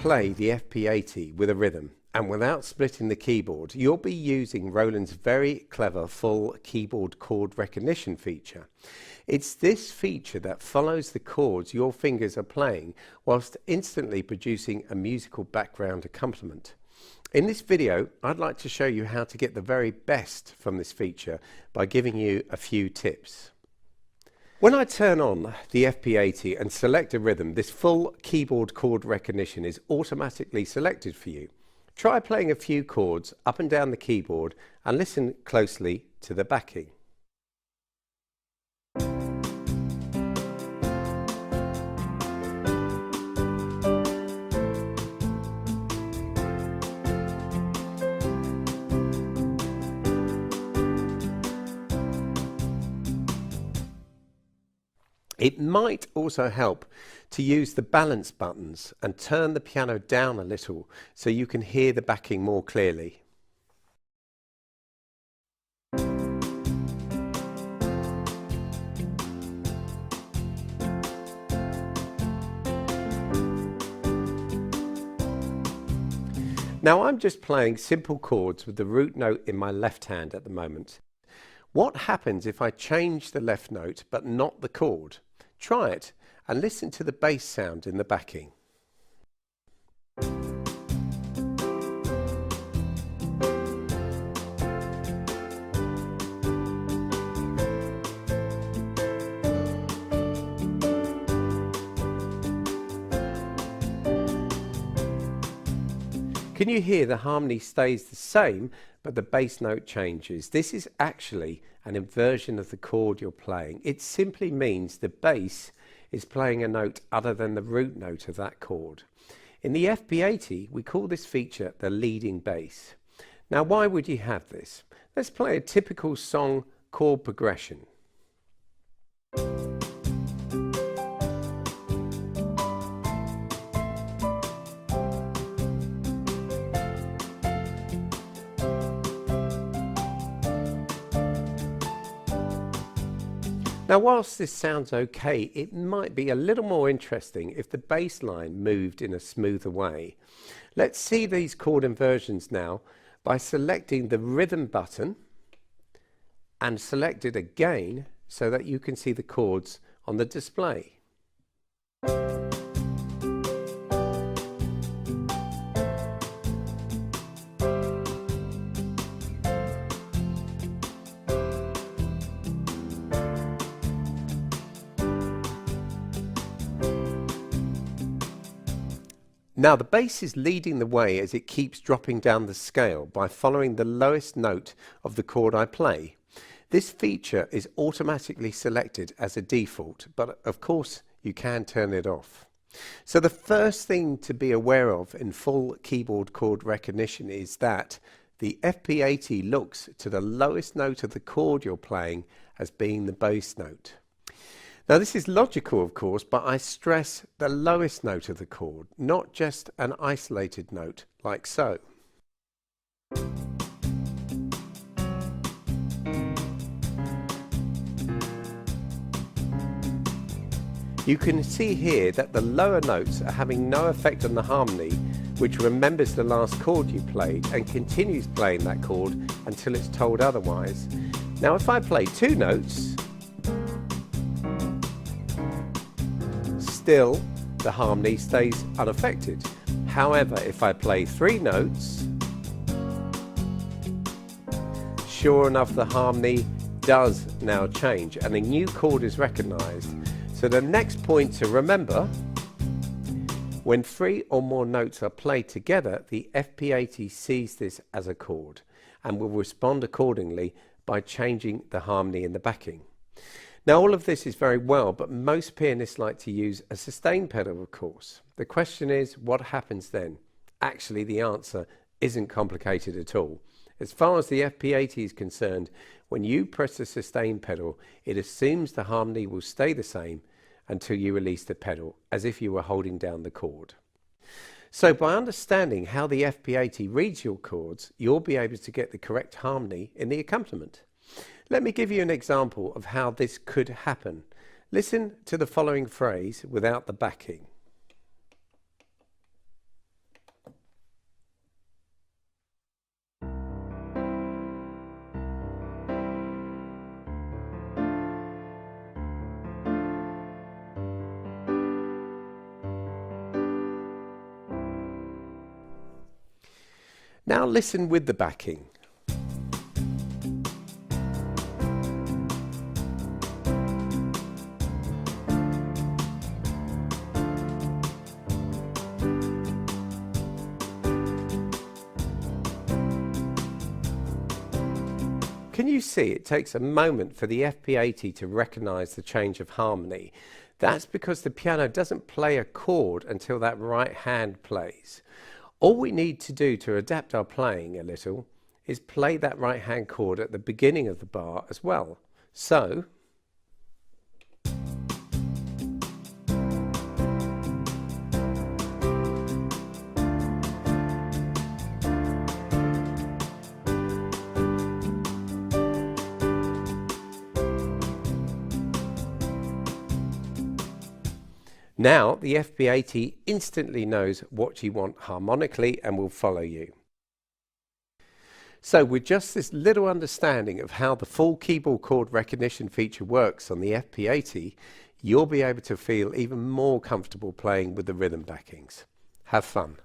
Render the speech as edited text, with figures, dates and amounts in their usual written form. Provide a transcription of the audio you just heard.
play the FP80 with a rhythm and without splitting the keyboard, you'll be using Roland's very clever full keyboard chord recognition feature. It's this feature that follows the chords your fingers are playing whilst instantly producing a musical background accompaniment. In this video, I'd like to show you how to get the very best from this feature by giving you a few tips. When I turn on the FP80 and select a rhythm, this full keyboard chord recognition is automatically selected for you. Try playing a few chords up and down the keyboard and listen closely to the backing. It might also help to use the balance buttons and turn the piano down a little so you can hear the backing more clearly. Now I'm just playing simple chords with the root note in my left hand at the moment. What happens if I change the left note but not the chord? Try it and listen to the bass sound in the backing. Can you hear the harmony stays the same, but the bass note changes? This is actually an inversion of the chord you're playing. It simply means the bass is playing a note other than the root note of that chord. In the FP80, we call this feature the leading bass. Now, why would you have this? Let's play a typical song chord progression. Now, whilst this sounds okay, it might be a little more interesting if the bass line moved in a smoother way. Let's see these chord inversions now by selecting the rhythm button and select it again so that you can see the chords on the display. Now the bass is leading the way as it keeps dropping down the scale by following the lowest note of the chord I play. This feature is automatically selected as a default, but of course you can turn it off. So the first thing to be aware of in full keyboard chord recognition is that the FP80 looks to the lowest note of the chord you're playing as being the bass note. Now this is logical, of course, but I stress the lowest note of the chord, not just an isolated note like so. You can see here that the lower notes are having no effect on the harmony, which remembers the last chord you played and continues playing that chord until it's told otherwise. Now if I play two notes, still the harmony stays unaffected. However, if I play three notes, sure enough the harmony does now change and a new chord is recognized. So the next point to remember, when three or more notes are played together, the FP80 sees this as a chord and will respond accordingly by changing the harmony in the backing. Now all of this is very well, but most pianists like to use a sustain pedal, of course. The question is, what happens then? Actually, the answer isn't complicated at all. As far as the FP80 is concerned, when you press the sustain pedal, it assumes the harmony will stay the same until you release the pedal, as if you were holding down the chord. So by understanding how the FP80 reads your chords, you'll be able to get the correct harmony in the accompaniment. Let me give you an example of how this could happen. Listen to the following phrase without the backing. Now listen with the backing. Can you see it takes a moment for the FP80 to recognise the change of harmony? That's because the piano doesn't play a chord until that right hand plays. All we need to do to adapt our playing a little is play that right hand chord at the beginning of the bar as well. So, now the FP80 instantly knows what you want harmonically and will follow you. So with just this little understanding of how the full keyboard chord recognition feature works on the FP80, you'll be able to feel even more comfortable playing with the rhythm backings. Have fun.